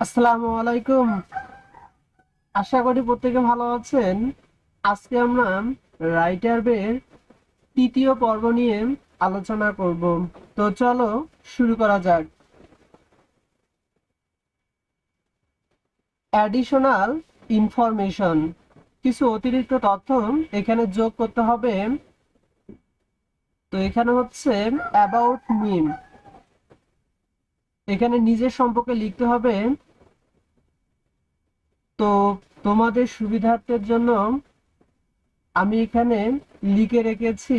আসসালামু আলাইকুম। আশা করি প্রত্যেকে ভালো আছেন। আজকে আমরা রাইটার বের তৃতীয় পর্ব নিয়ে আলোচনা করব। তো চলো শুরু করা যাক। অ্যাডিশনাল ইনফরমেশন, কিছু অতিরিক্ত তথ্য এখানে যোগ করতে হবে। তো এখানে হচ্ছে অ্যাবাউট মি, এখানে নিজের সম্পর্কে লিখতে হবে। তো তোমাদের সুবিধার্থের জন্য আমি এখানে লিখে রেখেছি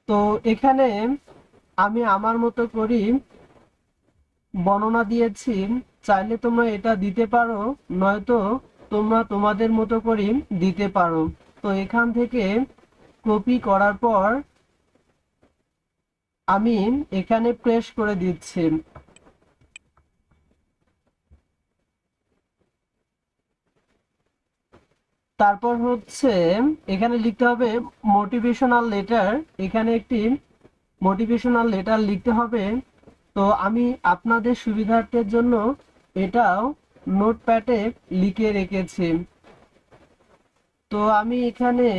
তো এখানে আমি আমার মতো করি বর্ণনা দিয়েছি। চাইলে তোমরা এটা দিতে পারো, নয়তো তোমরা তোমাদের মতো করে দিতে পারো। তো এখান থেকে কপি করার পর আমি এখানে প্রেস করে দিচ্ছি। তারপর হচ্ছে এখানে লিখতে হবে মোটিভেশনাল লেটার। এখানে একটি মোটিভেশনাল লেটার লিখতে হবে। তো আমি আপনাদের সুবিধার্থের জন্য এটাও নোটপ্যাডে লিখে রেখেছি। তো আমি এখানে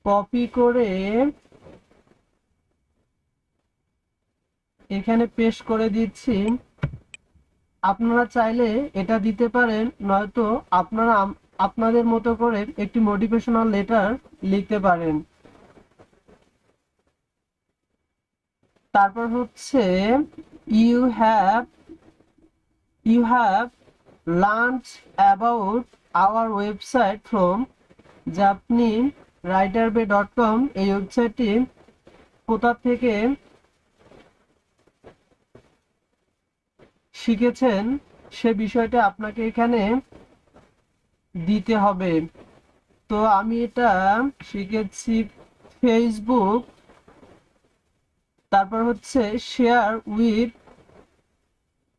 কপি করে এখানে পেস্ট করে দিচ্ছি। আপনারা চাইলে এটা দিতে পারেন, নয়তো আপনারা আপনাদের মতো করে একটি মোটিভেশনাল লেটার লিখতে পারেন। তারপর হচ্ছে you have you have learned about our website from জাপানি writerbe.com। এই ওয়েবসাইটটি কোথা থেকে শিখেছেন সে বিষয়টা আপনাকে এখানে দিতে হবে। তো আমি এটা শিখেছি ফেসবুক। তারপর হচ্ছে share with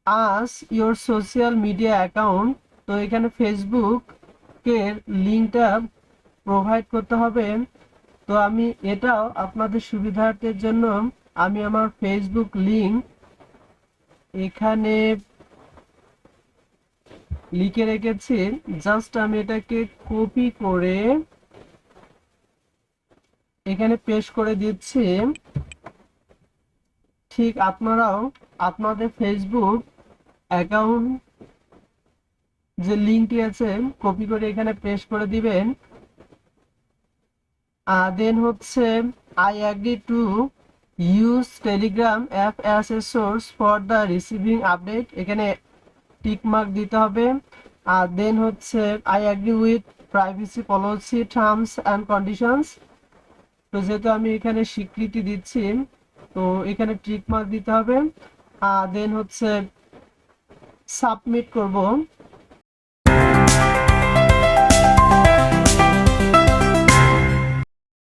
us your social media account. তো এখানে ফেসবুকের লিঙ্কটা প্রোভাইড করতে হবে। তো আমি এটাও আপনাদের সুবিধার্থের জন্য আমি আমার ফেসবুক লিঙ্ক এখানে লিখে রেখেছি। জাস্ট আমি এটাকে কপি করে এখানে পেস্ট করে দিচ্ছি। ঠিক আপনারাও আপনাদের ফেসবুক অ্যাকাউন্ট যে লিঙ্কটি আছে কপি করে এখানে পেস্ট করে দিবেন। দেন হচ্ছে I agree to use Telegram app as a source for the receiving update, এখানে টিক মার্ক দিতে হবে। আর দেন হচ্ছে I agree with privacy policy terms and conditions. তো যেহেতু আমি এখানে স্বীকৃতি দিচ্ছি, তো এখানে টিক মার্ক দিতে হবে। দেন হচ্ছে সাবমিট করব।